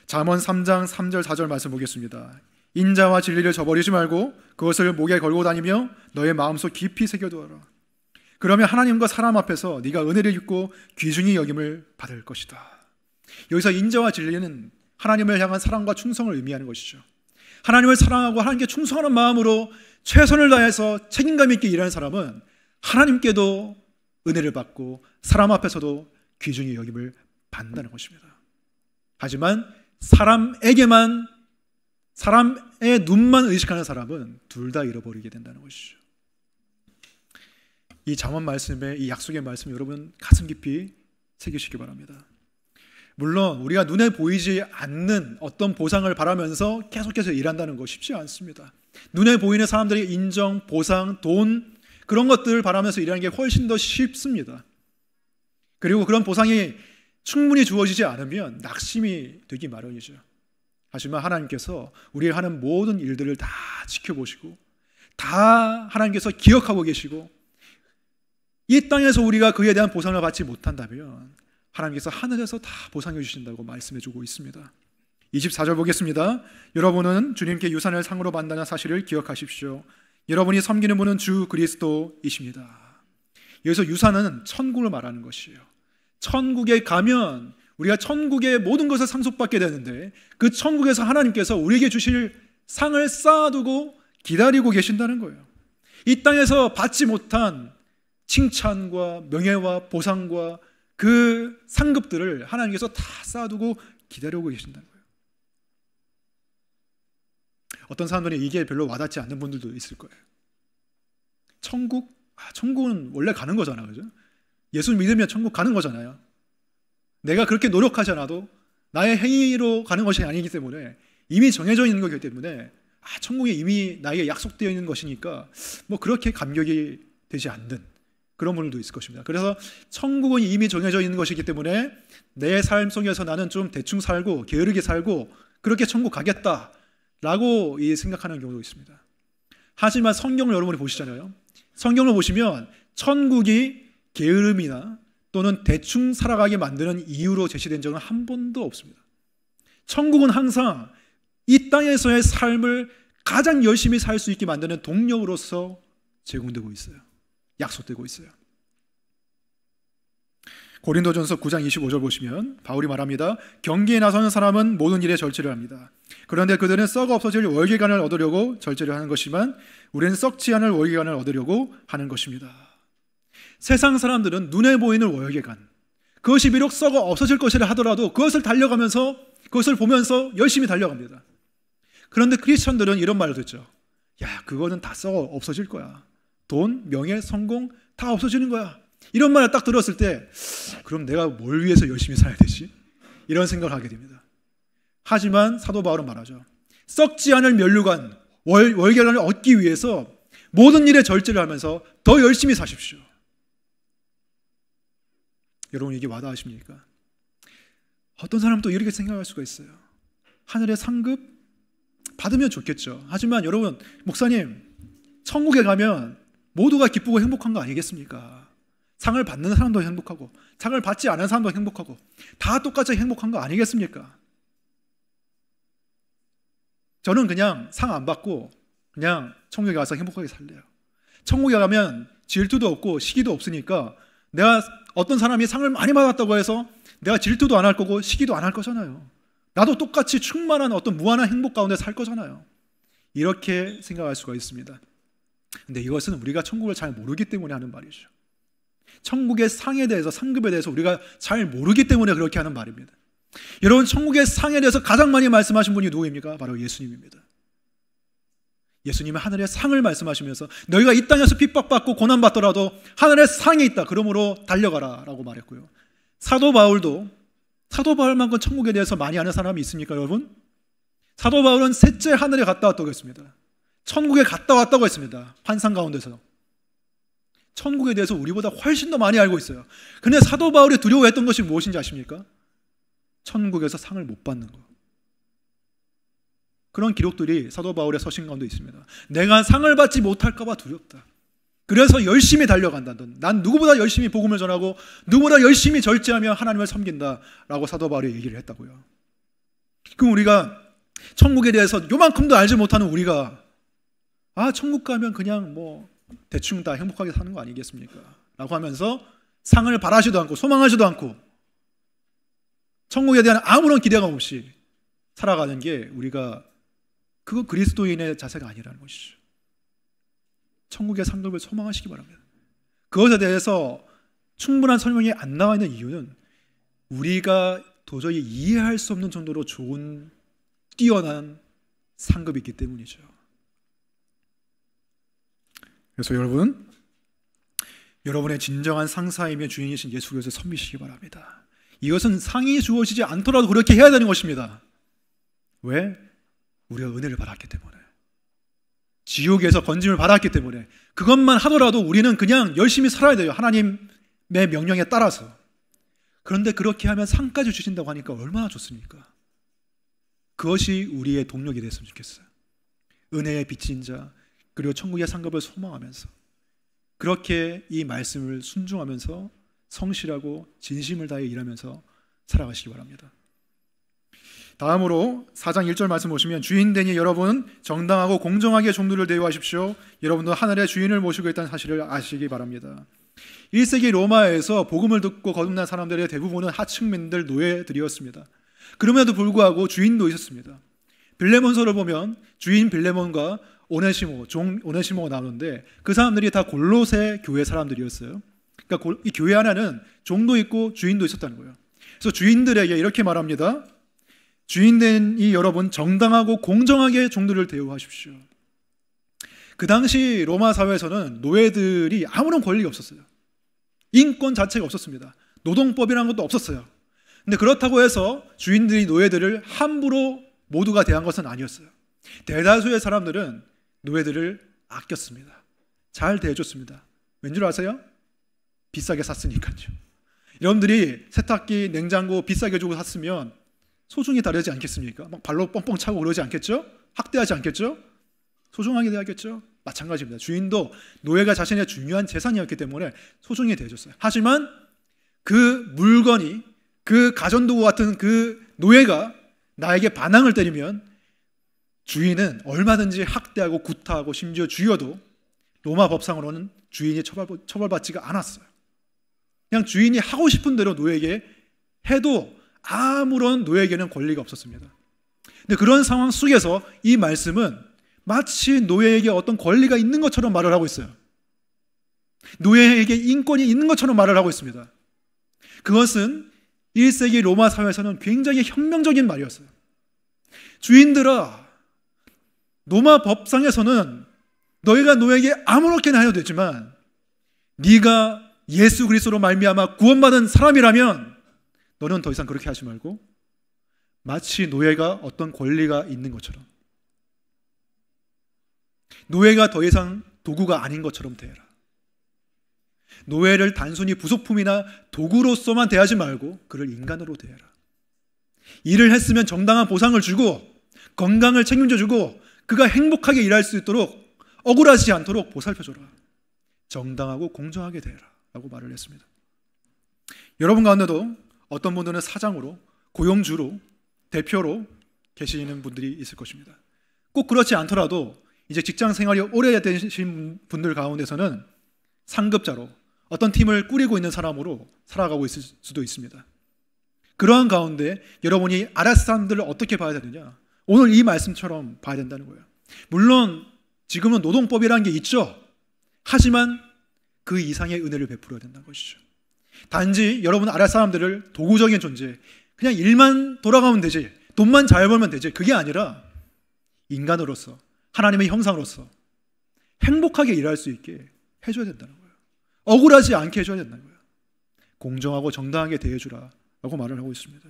잠언 3장 3절 4절 말씀 보겠습니다. 인자와 진리를 저버리지 말고 그것을 목에 걸고 다니며 너의 마음속 깊이 새겨두어라. 그러면 하나님과 사람 앞에서 네가 은혜를 입고 귀중히 여김을 받을 것이다. 여기서 인자와 진리는 하나님을 향한 사랑과 충성을 의미하는 것이죠. 하나님을 사랑하고 하나님께 충성하는 마음으로 최선을 다해서 책임감 있게 일하는 사람은 하나님께도 은혜를 받고 사람 앞에서도 귀중히 여김을 받는다는 것입니다. 하지만 사람에게만, 사람의 눈만 의식하는 사람은 둘 다 잃어버리게 된다는 것이죠. 이 잠언 말씀에, 이 약속의 말씀 여러분 가슴 깊이 새기시기 바랍니다. 물론 우리가 눈에 보이지 않는 어떤 보상을 바라면서 계속해서 일한다는 거 쉽지 않습니다. 눈에 보이는 사람들의 인정, 보상, 돈, 그런 것들을 바라면서 일하는 게 훨씬 더 쉽습니다. 그리고 그런 보상이 충분히 주어지지 않으면 낙심이 되기 마련이죠. 하지만 하나님께서 우리가 하는 모든 일들을 다 지켜보시고 다 하나님께서 기억하고 계시고, 이 땅에서 우리가 그에 대한 보상을 받지 못한다면 하나님께서 하늘에서 다 보상해 주신다고 말씀해 주고 있습니다. 24절 보겠습니다. 여러분은 주님께 유산을 상으로 받는다는 사실을 기억하십시오. 여러분이 섬기는 분은 주 그리스도이십니다. 여기서 유산은 천국을 말하는 것이에요. 천국에 가면 우리가 천국의 모든 것을 상속받게 되는데, 그 천국에서 하나님께서 우리에게 주실 상을 쌓아두고 기다리고 계신다는 거예요. 이 땅에서 받지 못한 칭찬과 명예와 보상과 그 상급들을 하나님께서 다 쌓아두고 기다리고 계신다는 거예요. 어떤 사람들은 이게 별로 와닿지 않는 분들도 있을 거예요. 천국? 천국은 원래 가는 거잖아요, 그죠? 예수 믿으면 천국 가는 거잖아요. 내가 그렇게 노력하지 않아도 나의 행위로 가는 것이 아니기 때문에, 이미 정해져 있는 거기 때문에 천국이 이미 나에게 약속되어 있는 것이니까 뭐 그렇게 감격이 되지 않는 그런 분들도 있을 것입니다. 그래서 천국은 이미 정해져 있는 것이기 때문에 내 삶 속에서 나는 좀 대충 살고 게으르게 살고 그렇게 천국 가겠다라고 생각하는 경우도 있습니다. 하지만 성경을 여러분이 보시잖아요. 성경을 보시면 천국이 게으름이나 또는 대충 살아가게 만드는 이유로 제시된 적은 한 번도 없습니다. 천국은 항상 이 땅에서의 삶을 가장 열심히 살 수 있게 만드는 동력으로서 제공되고 있어요. 약속되고 있어요. 고린도전서 9장 25절 보시면 바울이 말합니다. 경기에 나서는 사람은 모든 일에 절제를 합니다. 그런데 그들은 썩어 없어질 월계관을 얻으려고 절제를 하는 것이지만 우리는 썩지 않을 월계관을 얻으려고 하는 것입니다. 세상 사람들은 눈에 보이는 월계관, 그것이 비록 썩어 없어질 것이라 하더라도 그것을 달려가면서, 그것을 보면서 열심히 달려갑니다. 그런데 크리스천들은 이런 말을 듣죠. 야, 그거는 다 썩어 없어질 거야. 돈, 명예, 성공 다 없어지는 거야. 이런 말을 딱 들었을 때, 그럼 내가 뭘 위해서 열심히 살아야 되지? 이런 생각을 하게 됩니다. 하지만 사도 바울은 말하죠. 썩지 않을 면류관, 월계관을 얻기 위해서 모든 일에 절제를 하면서 더 열심히 사십시오. 여러분, 이게 와닿으십니까? 어떤 사람은 또 이렇게 생각할 수가 있어요. 하늘의 상급 받으면 좋겠죠. 하지만 여러분, 목사님, 천국에 가면 모두가 기쁘고 행복한 거 아니겠습니까? 상을 받는 사람도 행복하고 상을 받지 않은 사람도 행복하고 다 똑같이 행복한 거 아니겠습니까? 저는 그냥 상 안 받고 그냥 천국에 가서 행복하게 살래요. 천국에 가면 질투도 없고 시기도 없으니까 내가 어떤 사람이 상을 많이 받았다고 해서 내가 질투도 안 할 거고 시기도 안 할 거잖아요. 나도 똑같이 충만한 어떤 무한한 행복 가운데 살 거잖아요. 이렇게 생각할 수가 있습니다. 근데 이것은 우리가 천국을 잘 모르기 때문에 하는 말이죠. 천국의 상에 대해서, 상급에 대해서 우리가 잘 모르기 때문에 그렇게 하는 말입니다. 여러분, 천국의 상에 대해서 가장 많이 말씀하신 분이 누구입니까? 바로 예수님입니다. 예수님은 하늘의 상을 말씀하시면서 너희가 이 땅에서 핍박받고 고난받더라도 하늘의 상이 있다. 그러므로 달려가라 라고 말했고요. 사도 바울만큼 천국에 대해서 많이 아는 사람이 있습니까, 여러분? 사도 바울은 셋째 하늘에 갔다 왔다고 했습니다. 천국에 갔다 왔다고 했습니다. 환상 가운데서. 천국에 대해서 우리보다 훨씬 더 많이 알고 있어요. 근데 사도 바울이 두려워했던 것이 무엇인지 아십니까? 천국에서 상을 못 받는 거. 그런 기록들이 사도 바울의 서신 가운데 있습니다. 내가 상을 받지 못할까 봐 두렵다. 그래서 열심히 달려간다. 난 누구보다 열심히 복음을 전하고 누구보다 열심히 절제하며 하나님을 섬긴다라고 사도 바울이 얘기를 했다고요. 그럼 우리가 천국에 대해서 요만큼도 알지 못하는 우리가 천국 가면 그냥 뭐 대충 다 행복하게 사는 거 아니겠습니까? 라고 하면서 상을 바라지도 않고 소망하지도 않고 천국에 대한 아무런 기대감 없이 살아가는 게 우리가 그거 그리스도인의 자세가 아니라는 것이죠. 천국의 상급을 소망하시기 바랍니다. 그것에 대해서 충분한 설명이 안 나와 있는 이유는 우리가 도저히 이해할 수 없는 정도로 좋은 뛰어난 상급이 있기 때문이죠. 그래서 여러분, 여러분의 진정한 상사이며 주인이신 예수 그리스도를 섬기시기 바랍니다. 이것은 상이 주어지지 않더라도 그렇게 해야 되는 것입니다. 왜? 우리가 은혜를 받았기 때문에, 지옥에서 건짐을 받았기 때문에. 그것만 하더라도 우리는 그냥 열심히 살아야 돼요, 하나님의 명령에 따라서. 그런데 그렇게 하면 상까지 주신다고 하니까 얼마나 좋습니까? 그것이 우리의 동력이 됐으면 좋겠어요. 은혜의 빚진 자, 그리고 천국의 상급을 소망하면서 그렇게 이 말씀을 순종하면서 성실하고 진심을 다해 일하면서 살아가시기 바랍니다. 다음으로 4장 1절 말씀 보시면, 주인 되니 여러분 정당하고 공정하게 종들을 대우하십시오. 여러분도 하늘의 주인을 모시고 있다는 사실을 아시기 바랍니다. 1세기 로마에서 복음을 듣고 거듭난 사람들의 대부분은 하층민들, 노예들이었습니다. 그럼에도 불구하고 주인도 있었습니다. 빌레몬서를 보면 주인 빌레몬과 오네시모, 종 오네시모가 나오는데 그 사람들이 다 골로새 교회 사람들이었어요. 그러니까 이 교회 안에는 종도 있고 주인도 있었다는 거예요. 그래서 주인들에게 이렇게 말합니다. 주인된 이 여러분 정당하고 공정하게 종들을 대우하십시오. 그 당시 로마 사회에서는 노예들이 아무런 권리가 없었어요. 인권 자체가 없었습니다. 노동법이라는 것도 없었어요. 근데 그렇다고 해서 주인들이 노예들을 함부로 모두가 대한 것은 아니었어요. 대다수의 사람들은 노예들을 아꼈습니다. 잘 대해줬습니다. 왠줄 아세요? 비싸게 샀으니까요. 여러분들이 세탁기, 냉장고 비싸게 주고 샀으면 소중히 다루지 않겠습니까? 막 발로 뻥뻥 차고 그러지 않겠죠? 학대하지 않겠죠? 소중하게 대하겠죠? 마찬가지입니다. 주인도 노예가 자신의 중요한 재산이었기 때문에 소중히 대해줬어요. 하지만 그 물건이, 그 가전도구 같은 그 노예가 나에게 반항을 때리면 주인은 얼마든지 학대하고 구타하고 심지어 죽여도 로마 법상으로는 주인이 처벌받지가 않았어요. 그냥 주인이 하고 싶은 대로 노예에게 해도 아무런 노예에게는 권리가 없었습니다. 근데 그런 상황 속에서 이 말씀은 마치 노예에게 어떤 권리가 있는 것처럼 말을 하고 있어요. 노예에게 인권이 있는 것처럼 말을 하고 있습니다. 그것은 1세기 로마 사회에서는 굉장히 혁명적인 말이었어요. 주인들아, 로마 법상에서는 너희가 노예에게 아무렇게나 해도 되지만 네가 예수 그리스도로 말미암아 구원받은 사람이라면 너는 더 이상 그렇게 하지 말고 마치 노예가 어떤 권리가 있는 것처럼, 노예가 더 이상 도구가 아닌 것처럼 대해라. 노예를 단순히 부속품이나 도구로서만 대하지 말고 그를 인간으로 대해라. 일을 했으면 정당한 보상을 주고 건강을 책임져 주고 그가 행복하게 일할 수 있도록 억울하지 않도록 보살펴줘라. 정당하고 공정하게 대해라 라고 말을 했습니다. 여러분 가운데도 어떤 분들은 사장으로, 고용주로, 대표로 계시는 분들이 있을 것입니다. 꼭 그렇지 않더라도 이제 직장 생활이 오래되신 분들 가운데서는 상급자로 어떤 팀을 꾸리고 있는 사람으로 살아가고 있을 수도 있습니다. 그러한 가운데 여러분이 아랫 사람들을 어떻게 봐야 되느냐? 오늘 이 말씀처럼 봐야 된다는 거예요. 물론 지금은 노동법이라는 게 있죠. 하지만 그 이상의 은혜를 베풀어야 된다는 것이죠. 단지 여러분 아랫 사람들을 도구적인 존재, 그냥 일만 돌아가면 되지, 돈만 잘 벌면 되지, 그게 아니라 인간으로서, 하나님의 형상으로서 행복하게 일할 수 있게 해줘야 된다는 거예요. 억울하지 않게 해줘야 된다는 거예요. 공정하고 정당하게 대해주라 라고 말을 하고 있습니다.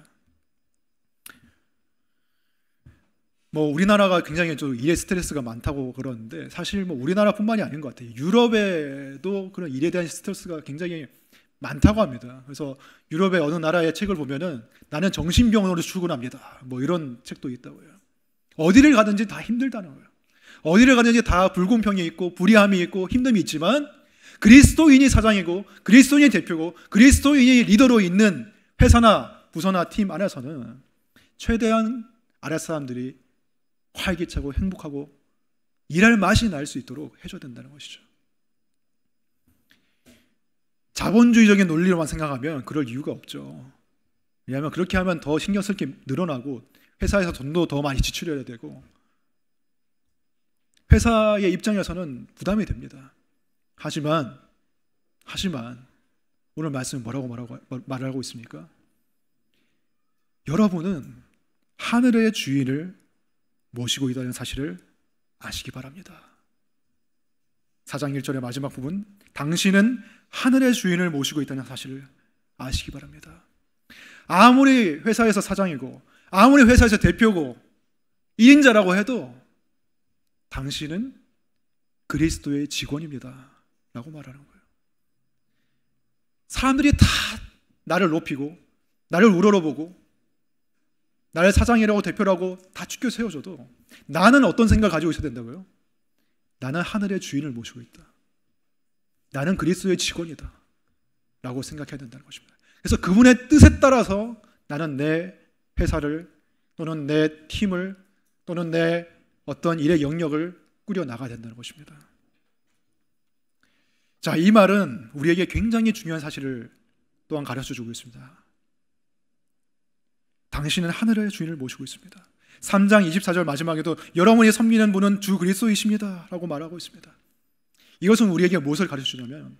우리나라가 굉장히 좀 일에 스트레스가 많다고 그러는데 사실 우리나라뿐만이 아닌 것 같아요. 유럽에도 그런 일에 대한 스트레스가 굉장히 많다고 합니다. 그래서 유럽의 어느 나라의 책을 보면은 나는 정신병원으로 출근합니다. 이런 책도 있다고 해요. 어디를 가든지 다 힘들다는 거예요. 어디를 가든지 다 불공평이 있고 불의함이 있고 힘듦이 있지만 그리스도인이 사장이고 그리스도인이 대표고 그리스도인이 리더로 있는 회사나 부서나 팀 안에서는 최대한 아랫사람들이 활기차고 행복하고 일할 맛이 날 수 있도록 해줘야 된다는 것이죠. 자본주의적인 논리로만 생각하면 그럴 이유가 없죠. 왜냐하면 그렇게 하면 더 신경 쓸 게 늘어나고 회사에서 돈도 더 많이 지출해야 되고 회사의 입장에서는 부담이 됩니다. 하지만 오늘 말씀은 뭐라고 말을 하고 있습니까? 여러분은 하늘의 주인을 모시고 있다는 사실을 아시기 바랍니다. 4장 1절의 마지막 부분, 당신은 하늘의 주인을 모시고 있다는 사실을 아시기 바랍니다. 아무리 회사에서 사장이고 아무리 회사에서 대표고 1인자라고 해도 당신은 그리스도의 직원입니다 라고 말하는 거예요. 사람들이 다 나를 높이고 나를 우러러보고 나를 사장이라고 대표라고 다 축켜 세워줘도 나는 어떤 생각을 가지고 있어야 된다고요? 나는 하늘의 주인을 모시고 있다. 나는 그리스도의 직원이다 라고 생각해야 된다는 것입니다. 그래서 그분의 뜻에 따라서 나는 내 회사를 또는 내 팀을 또는 내 어떤 일의 영역을 꾸려나가야 된다는 것입니다. 자, 이 말은 우리에게 굉장히 중요한 사실을 또한 가르쳐주고 있습니다. 당신은 하늘의 주인을 모시고 있습니다. 3장 24절 마지막에도 여러분이 섬기는 분은 주 그리스도이십니다 라고 말하고 있습니다. 이것은 우리에게 무엇을 가르쳐주냐면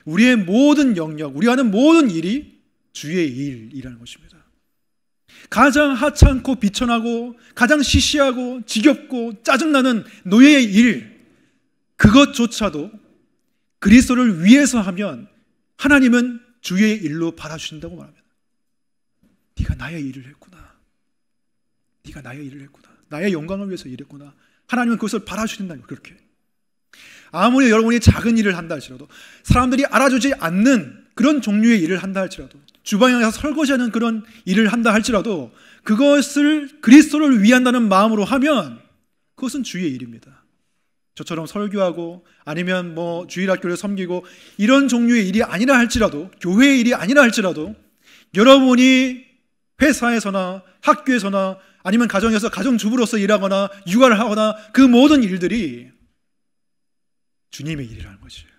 우리의 모든 영역, 우리가 하는 모든 일이 주의 일이라는 것입니다. 가장 하찮고 비천하고 가장 시시하고 지겹고 짜증나는 노예의 일, 그것조차도 그리스도를 위해서 하면 하나님은 주의 일로 받아주신다고 말합니다. 네가 나의 일을 했구나. 네가 나의 일을 했구나. 나의 영광을 위해서 일했구나. 하나님은 그것을 받아주신다는 거예요. 그렇게. 아무리 여러분이 작은 일을 한다 할지라도, 사람들이 알아주지 않는 그런 종류의 일을 한다 할지라도, 주방에 가서 설거지하는 그런 일을 한다 할지라도 그것을 그리스도를 위한다는 마음으로 하면 그것은 주의 일입니다. 저처럼 설교하고 아니면 주일학교를 섬기고 이런 종류의 일이 아니라 할지라도, 교회의 일이 아니라 할지라도 여러분이 회사에서나 학교에서나 아니면 가정에서 가정주부로서 일하거나 육아를 하거나 그 모든 일들이 주님의 일이라는 것이에요.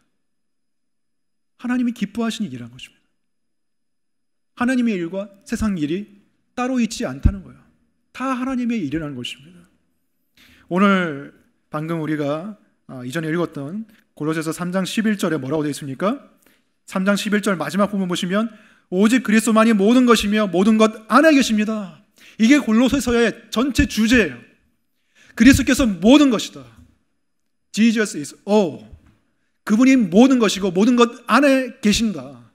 하나님이 기뻐하시는 일이라는 것입니다. 하나님의 일과 세상 일이 따로 있지 않다는 거예요. 다 하나님의 일이라는 것입니다. 오늘 방금 우리가 이전에 읽었던 골로새서 3장 11절에 뭐라고 되어 있습니까? 3장 11절 마지막 부분 보시면 오직 그리스도만이 모든 것이며 모든 것 안에 계십니다. 이게 골로새서의 전체 주제예요. 그리스도께서 모든 것이다. Jesus is all. 그분이 모든 것이고 모든 것 안에 계신다.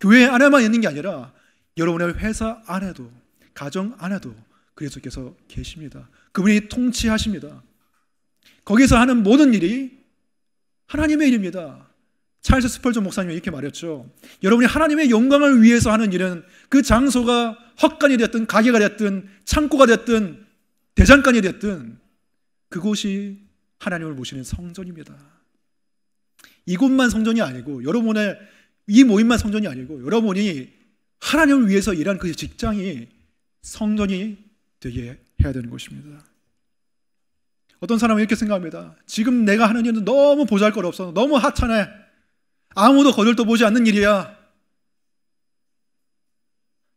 교회 안에만 있는 게 아니라 여러분의 회사 안에도, 가정 안에도 그리스도께서 계십니다. 그분이 통치하십니다. 거기서 하는 모든 일이 하나님의 일입니다. 찰스 스펄전 목사님이 이렇게 말했죠. 여러분이 하나님의 영광을 위해서 하는 일은 그 장소가 헛간이 됐든 가게가 됐든 창고가 됐든 대장간이 됐든 그곳이 하나님을 모시는 성전입니다. 이곳만 성전이 아니고 여러분의 이 모임만 성전이 아니고 여러분이 하나님을 위해서 일하는 그 직장이 성전이 되게 해야 되는 것입니다. 어떤 사람은 이렇게 생각합니다. 지금 내가 하는 일은 너무 보잘것없어. 너무 하찮아. 아무도 거들떠보지 않는 일이야.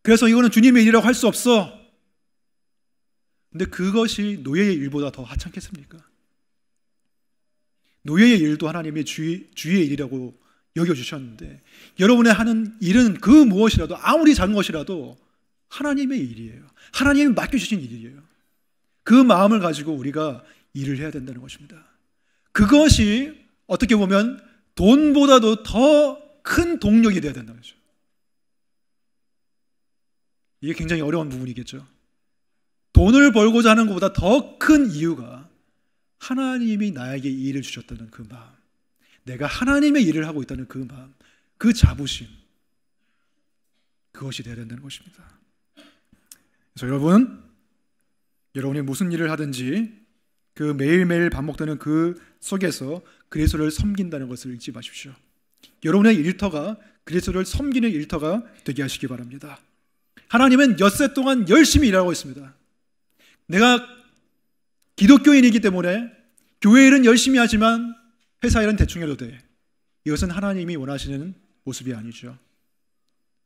그래서 이거는 주님의 일이라고 할 수 없어. 근데 그것이 노예의 일보다 더 하찮겠습니까? 노예의 일도 하나님의 주의 일이라고 여겨주셨는데 여러분의 하는 일은 그 무엇이라도 아무리 작은 것이라도 하나님의 일이에요. 하나님이 맡겨주신 일이에요. 그 마음을 가지고 우리가 일을 해야 된다는 것입니다. 그것이 어떻게 보면 돈보다도 더 큰 동력이 되어야 된다는 거죠. 이게 굉장히 어려운 부분이겠죠. 돈을 벌고자 하는 것보다 더 큰 이유가 하나님이 나에게 이 일을 주셨다는 그 마음, 내가 하나님의 일을 하고 있다는 그 마음, 그 자부심, 그것이 되어야 된다는 것입니다. 그래서 여러분이 무슨 일을 하든지 그 매일매일 반복되는 그 속에서 그리스도를 섬긴다는 것을 잊지 마십시오. 여러분의 일터가 그리스도를 섬기는 일터가 되게 하시기 바랍니다. 하나님은 엿새 동안 열심히 일하고 있습니다. 내가 기독교인이기 때문에 교회 일은 열심히 하지만 회사 일은 대충 해도 돼. 이것은 하나님이 원하시는 모습이 아니죠.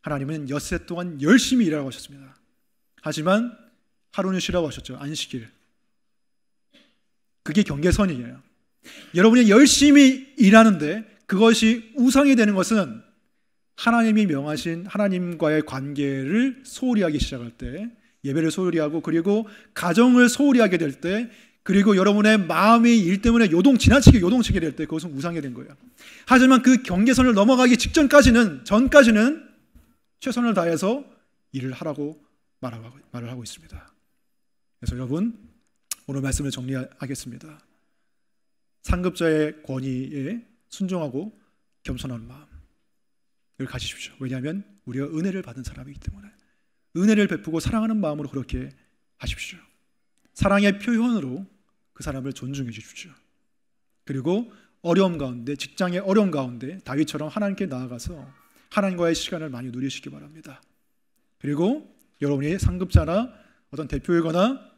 하나님은 엿새 동안 열심히 일하고 하셨습니다. 하지만 하루는 쉬라고 하셨죠. 안식일. 그게 경계선이에요. 여러분이 열심히 일하는데 그것이 우상이 되는 것은 하나님이 명하신 하나님과의 관계를 소홀히 하기 시작할 때, 예배를 소홀히 하고 그리고 가정을 소홀히 하게 될 때 그리고 여러분의 마음이 일 때문에 지나치게 요동치게 될 때 그것은 우상이 된 거예요. 하지만 그 경계선을 넘어가기 전까지는 최선을 다해서 일을 하라고 말을 하고 있습니다. 그래서 여러분, 오늘 말씀을 정리하겠습니다. 상급자의 권위에 순종하고 겸손한 마음을 가지십시오. 왜냐하면 우리가 은혜를 받은 사람이기 때문에 은혜를 베푸고 사랑하는 마음으로 그렇게 하십시오. 사랑의 표현으로 그 사람을 존중해 주십시오. 그리고 어려움 가운데, 직장의 어려움 가운데 다윗처럼 하나님께 나아가서 하나님과의 시간을 많이 누리시기 바랍니다. 그리고 여러분이 상급자나 어떤 대표이거나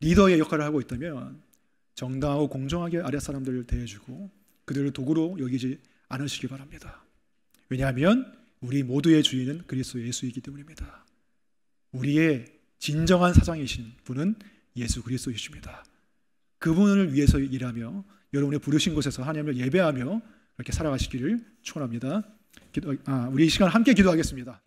리더의 역할을 하고 있다면 정당하고 공정하게 아랫사람들을 대해주고 그들을 도구로 여기지 않으시기 바랍니다. 왜냐하면 우리 모두의 주인은 그리스도 예수이기 때문입니다. 우리의 진정한 사장이신 분은 예수 그리스도이십니다. 그분을 위해서 일하며 여러분의 부르신 곳에서 하나님을 예배하며 그렇게 살아가시기를 축원합니다. 우리 이 시간 함께 기도하겠습니다.